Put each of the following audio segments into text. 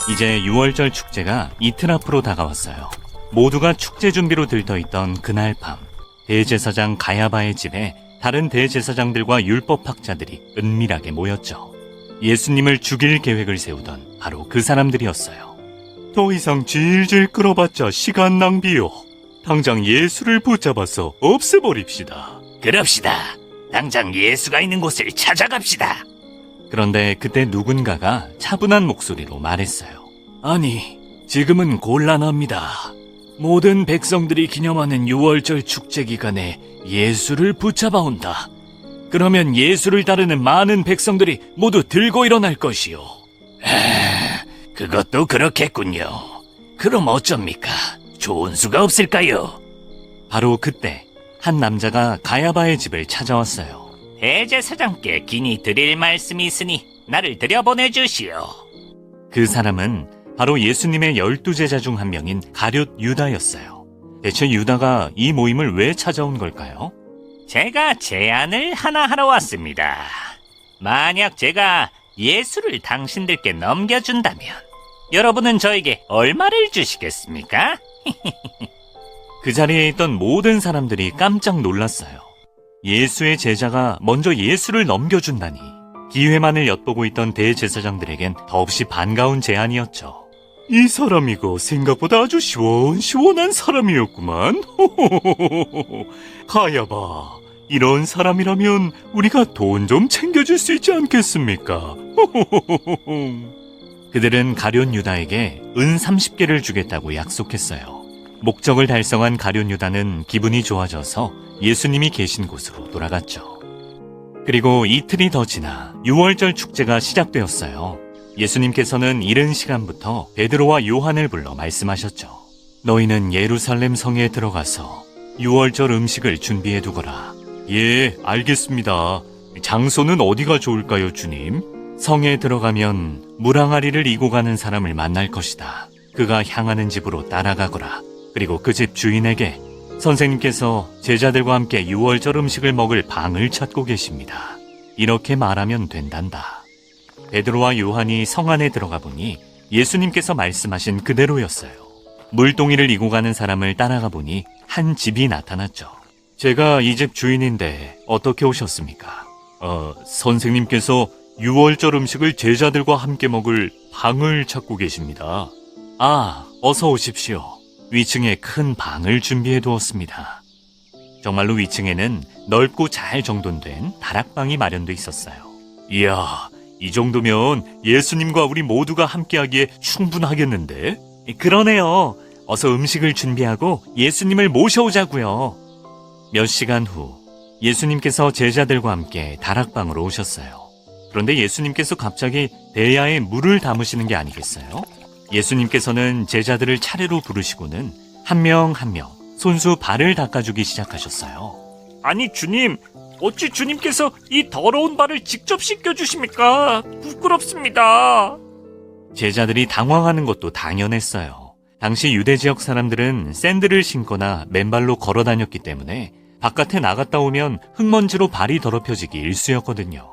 이제 6월절 축제가 이틀 앞으로 다가왔어요. 모두가 축제 준비로 들떠있던 그날 밤, 대제사장 가야바의 집에 다른 대제사장들과 율법학자들이 은밀하게 모였죠. 예수님을 죽일 계획을 세우던 바로 그 사람들이었어요. 더 이상 질질 끌어봤자 시간 낭비요. 당장 예수를 붙잡아서 없애버립시다. 그럽시다. 당장 예수가 있는 곳을 찾아갑시다. 그런데 그때 누군가가 차분한 목소리로 말했어요. 아니, 지금은 곤란합니다. 모든 백성들이 기념하는 6월절 축제 기간에 예수를 붙잡아온다. 그러면 예수를 따르는 많은 백성들이 모두 들고 일어날 것이요. 그것도 그렇겠군요. 그럼 어쩝니까? 좋은 수가 없을까요? 바로 그때 한 남자가 가야바의 집을 찾아왔어요. 대제사장께 긴히 드릴 말씀이 있으니 나를 들여보내주시오. 그 사람은 바로 예수님의 12제자 중 한 명인 가룟 유다였어요. 대체 유다가 이 모임을 왜 찾아온 걸까요? 제가 제안을 하나 하러 왔습니다. 만약 제가 예수를 당신들께 넘겨준다면 여러분은 저에게 얼마를 주시겠습니까? 그 자리에 있던 모든 사람들이 깜짝 놀랐어요. 예수의 제자가 먼저 예수를 넘겨준다니. 기회만을 엿보고 있던 대제사장들에겐 더없이 반가운 제안이었죠. 이 사람이고 생각보다 아주 시원시원한 사람이었구만. 가야바, 이런 사람이라면 우리가 돈 좀 챙겨줄 수 있지 않겠습니까? 그들은 가룟 유다에게 은 30개를 주겠다고 약속했어요. 목적을 달성한 가룟 유다는 기분이 좋아져서 예수님이 계신 곳으로 돌아갔죠. 그리고 이틀이 더 지나 6월절 축제가 시작되었어요. 예수님께서는 이른 시간부터 베드로와 요한을 불러 말씀하셨죠. 너희는 예루살렘 성에 들어가서 6월절 음식을 준비해 두거라. 예, 알겠습니다. 장소는 어디가 좋을까요, 주님? 성에 들어가면 물항아리를 이고 가는 사람을 만날 것이다. 그가 향하는 집으로 따라가거라. 그리고 그 집 주인에게 선생님께서 제자들과 함께 6월절 음식을 먹을 방을 찾고 계십니다. 이렇게 말하면 된단다. 베드로와 요한이 성 안에 들어가 보니 예수님께서 말씀하신 그대로였어요. 물동이를 이고 가는 사람을 따라가 보니 한 집이 나타났죠. 제가 이 집 주인인데 어떻게 오셨습니까? 선생님께서 6월절 음식을 제자들과 함께 먹을 방을 찾고 계십니다. 아, 어서 오십시오. 위층에 큰 방을 준비해 두었습니다. 정말로 위층에는 넓고 잘 정돈된 다락방이 마련돼 있었어요. 이야, 이 정도면 예수님과 우리 모두가 함께하기에 충분하겠는데? 그러네요. 어서 음식을 준비하고 예수님을 모셔오자고요. 몇 시간 후 예수님께서 제자들과 함께 다락방으로 오셨어요. 그런데 예수님께서 갑자기 대야에 물을 담으시는 게 아니겠어요? 예수님께서는 제자들을 차례로 부르시고는 한 명 한 명 손수 발을 닦아주기 시작하셨어요. 아니 주님, 어찌 주님께서 이 더러운 발을 직접 씻겨주십니까? 부끄럽습니다. 제자들이 당황하는 것도 당연했어요. 당시 유대 지역 사람들은 샌들을 신거나 맨발로 걸어 다녔기 때문에 바깥에 나갔다 오면 흙먼지로 발이 더럽혀지기 일쑤였거든요.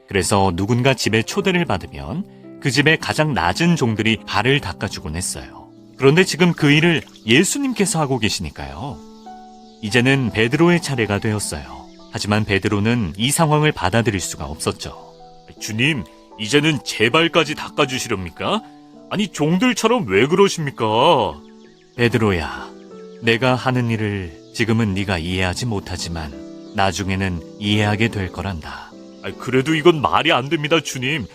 그래서 누군가 집에 초대를 받으면 그 집의 가장 낮은 종들이 발을 닦아주곤 했어요. 그런데 지금 그 일을 예수님께서 하고 계시니까요. 이제는 베드로의 차례가 되었어요. 하지만 베드로는 이 상황을 받아들일 수가 없었죠. 주님, 이제는 제 발까지 닦아주시렵니까? 아니, 종들처럼 왜 그러십니까? 베드로야, 내가 하는 일을 지금은 네가 이해하지 못하지만 나중에는 이해하게 될 거란다. 그래도 이건 말이 안 됩니다, 주님.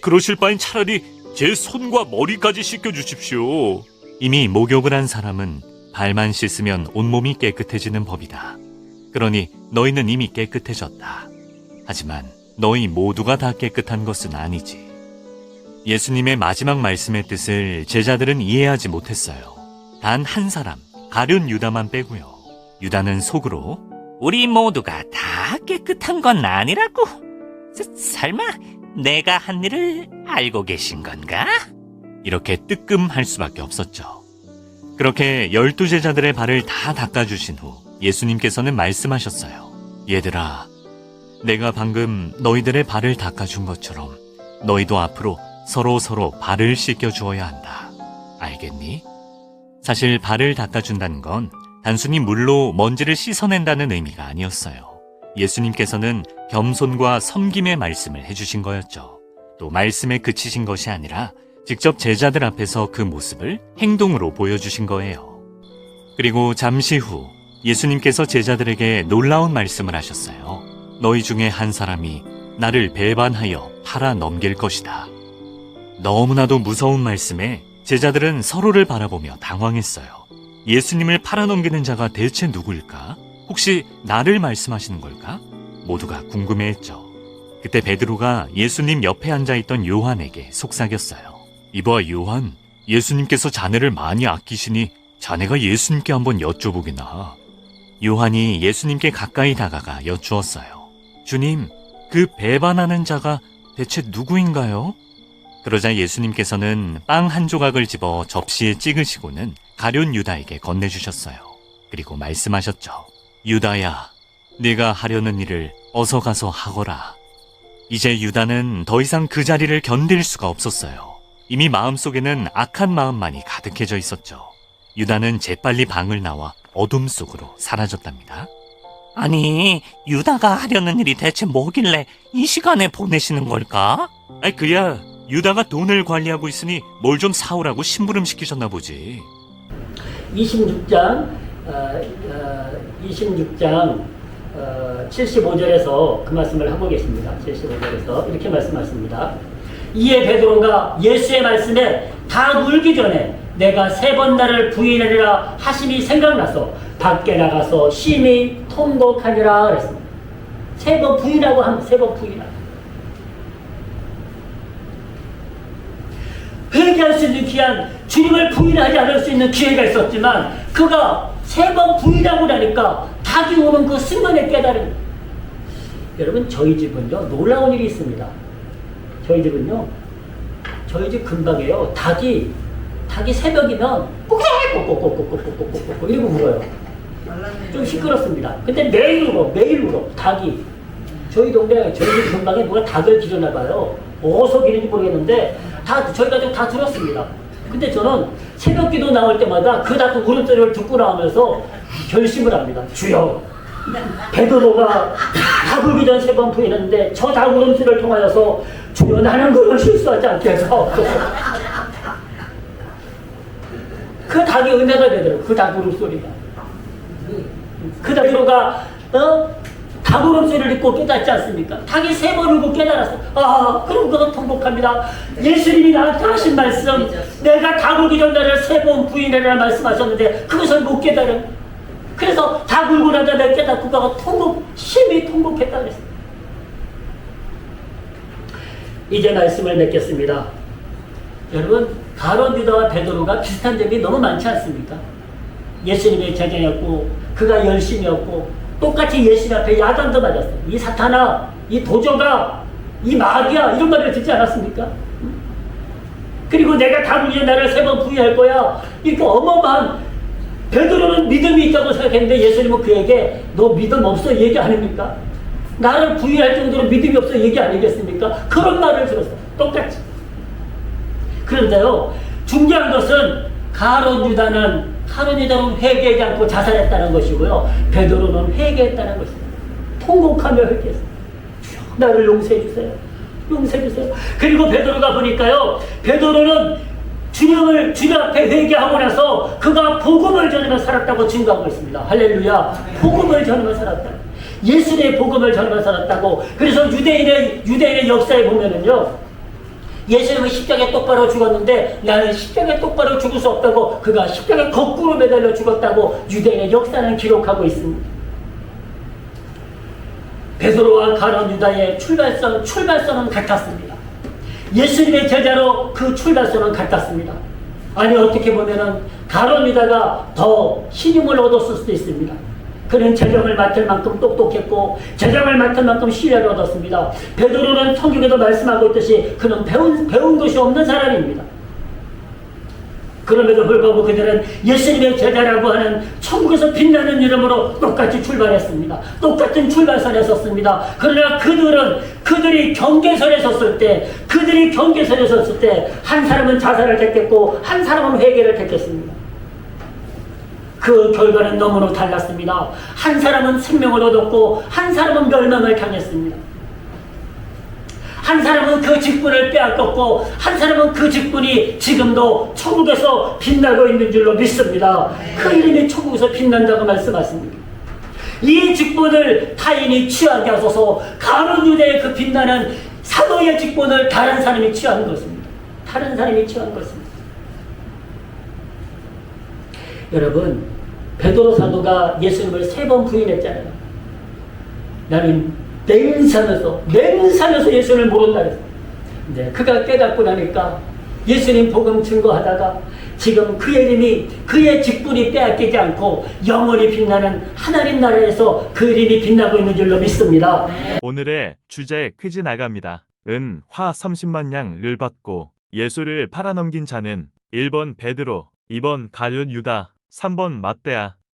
그러실 바엔 차라리 제 손과 머리까지 씻겨주십시오. 이미 목욕을 한 사람은 발만 씻으면 온몸이 깨끗해지는 법이다. 그러니 너희는 이미 깨끗해졌다. 하지만 너희 모두가 다 깨끗한 것은 아니지. 예수님의 마지막 말씀의 뜻을 제자들은 이해하지 못했어요. 단 한 사람, 가룟 유다만 빼고요. 유다는 속으로 우리 모두가 다 깨끗한 건 아니라고? 설마 내가 한 일을 알고 계신 건가? 이렇게 뜨끔할 수밖에 없었죠. 그렇게 12제자들의 발을 다 닦아주신 후 예수님께서는 말씀하셨어요. 얘들아, 내가 방금 너희들의 발을 닦아준 것처럼 너희도 앞으로 서로 발을 씻겨 주어야 한다. 알겠니? 사실 발을 닦아준다는 건 단순히 물로 먼지를 씻어낸다는 의미가 아니었어요. 예수님께서는 겸손과 섬김의 말씀을 해주신 거였죠. 또 말씀에 그치신 것이 아니라 직접 제자들 앞에서 그 모습을 행동으로 보여주신 거예요. 그리고 잠시 후 예수님께서 제자들에게 놀라운 말씀을 하셨어요. 너희 중에 한 사람이 나를 배반하여 팔아 넘길 것이다. 너무나도 무서운 말씀에 제자들은 서로를 바라보며 당황했어요. 예수님을 팔아넘기는 자가 대체 누구일까? 혹시 나를 말씀하시는 걸까? 모두가 궁금해했죠. 그때 베드로가 예수님 옆에 앉아있던 요한에게 속삭였어요. 이봐 요한, 예수님께서 자네를 많이 아끼시니 자네가 예수님께 한번 여쭤보게나. 요한이 예수님께 가까이 다가가 여쭈었어요. 주님, 그 배반하는 자가 대체 누구인가요? 그러자 예수님께서는 빵 한 조각을 집어 접시에 찍으시고는 가룟 유다에게 건네주셨어요. 그리고 말씀하셨죠. 유다야, 네가 하려는 일을 어서 가서 하거라. 이제 유다는 더 이상 그 자리를 견딜 수가 없었어요. 이미 마음속에는 악한 마음만이 가득해져 있었죠. 유다는 재빨리 방을 나와 어둠 속으로 사라졌답니다. 아니, 유다가 하려는 일이 대체 뭐길래 이 시간에 보내시는 걸까? 그야 유다가 돈을 관리하고 있으니 뭘 좀 사오라고 심부름 시키셨나 보지. 26장 75절에서 그 말씀을 하고 계십니다. 75절에서 이렇게 말씀하십니다. 이에 베드로가 예수의 말씀에 다 울기 전에 내가 3번 나를 부인하리라 하심이 생각나서 밖에 나가서 심히 통곡하니라 그랬습니다. 3번 부인하고 하면 3번 부인하고. 회개할 수 있는 귀한 주님을 부인하지 않을 수 있는 기회가 있었지만 그가 3번 부인하고 나니까 닭이 오는 그 순간의 깨달음. 여러분 저희 집은요 놀라운 일이 있습니다. 저희 집 근방에요 닭이 새벽이면 꼬꼬꼬꼬꼬꼬꼬꼬꼬꼬 이러고 울어요. 좀 시끄럽습니다. 근데 매일 울어 닭이. 저희 동네 저희 집 근방에 누가 닭을 기르나 봐요. 어디서 기르는지 모르겠는데 저희 가족 다 들었습니다. 근데 저는 새벽 기도 나올 때마다 그 닭 울음소리를 듣고 나오면서 결심을 합니다. 주여, 베드로가 닭 울기 전 3번 부인했는데 저 닭 울음소리를 통하여서 주여 나는 그걸 실수하지 않게 해서 그 닭이 은혜가 되더라고요. 그 닭 울음소리가. 그 베드로가 닭 울음소리를 듣고 깨닫지 않습니까? 닭이 3번 울고 깨달았어. 그럼 그건 통곡합니다. 예수님이 나한테 하신 말씀, 내가 닭 울기 전 나를 3번 부인하라 말씀하셨는데 그것을 못 깨달은. 그래서 닭 울고 나서 내가 깨닫고 그가 심히 통곡했다 그랬어요. 이제 말씀을 맺겠습니다. 여러분, 가룟 유다와 베드로가 비슷한 점이 너무 많지 않습니까? 예수님의 제자였고 그가 열심이었고 똑같이 예수님 앞에 야단도 맞았어요. 이 사탄아, 이 도저가, 이 마귀야 이런 말을 듣지 않았습니까? 그리고 내가 닭 울기 전 나를 3번 부인할 거야. 이렇게 어마어마한. 베드로는 믿음이 있다고 생각했는데 예수님은 그에게 너 믿음 없어 얘기 아닙니까? 나를 부인할 정도로 믿음이 없어 얘기 아니겠습니까? 그런 말을 들었어요. 똑같이. 그런데요, 중요한 것은 가룟 유다는 회개하지 않고 자살했다는 것이고요. 베드로는 회개했다는 것입니다. 통곡하며 회개했어요. 나를 용서해 주세요. 그리고 베드로가 보니까요, 베드로는 주님 앞에 회개하고 나서 그가 복음을 전하며 살았다고 증거하고 있습니다. 할렐루야. 복음을 전하며 살았다. 예수의 복음을 전하며 살았다고. 그래서 유대인의 역사에 보면은요, 예수님은 십자가에 똑바로 죽었는데 나는 십자가에 똑바로 죽을 수 없다고 그가 십자가에 거꾸로 매달려 죽었다고 유대인의 역사는 기록하고 있습니다. 베드로와 가룟 유다의 출발선은 같았습니다. 예수님의 제자로 그 출발선은 같았습니다. 아니 어떻게 보면은 가룟 유다가 더 신임을 얻었을 수도 있습니다. 그는 재정을 맡을 만큼 똑똑했고 재정을 맡을 만큼 신뢰를 얻었습니다. 베드로는 성경에도 말씀하고 있듯이 그는 배운 것이 없는 사람입니다. 그 그럼에도 불구하고 그들은 예수님의 제자라고 하는 천국에서 빛나는 이름으로 똑같이 출발했습니다. 똑같은 출발선에 섰습니다. 그러나 그들이 경계선에 섰을 때, 한 사람은 자살을 택했고 한 사람은 회개를 택했습니다. 그 결과는 너무나 달랐습니다. 한 사람은 생명을 얻었고 한 사람은 멸망을 당했습니다. 한 사람은 그 직분을 빼앗겼고 한 사람은 그 직분이 지금도 천국에서 빛나고 있는 줄로 믿습니다. 그 이름이 천국에서 빛난다고 말씀하십니다. 이 직분을 타인이 취하게 하소서. 가룟 유다의 그 빛나는 사도의 직분을 다른 사람이 취한 것입니다. 여러분, 베드로 사도가 예수님을 3번 부인했잖아요. 나는 맹산에서 예수님을 모른다 그랬어요. 네, 그가 깨닫고 나니까 예수님 복음 증거하다가 지금 그의 이름이, 그의 직분이 빼앗기지 않고 영원히 빛나는 하나님 나라에서 그 이름이 빛나고 있는 줄로 믿습니다. 오늘의 주제 퀴즈 나갑니다. 은, 화 30만 양을 받고 예수를 팔아넘긴 자는 1번 베드로, 2번 가룟 유다, 3번 mat대야.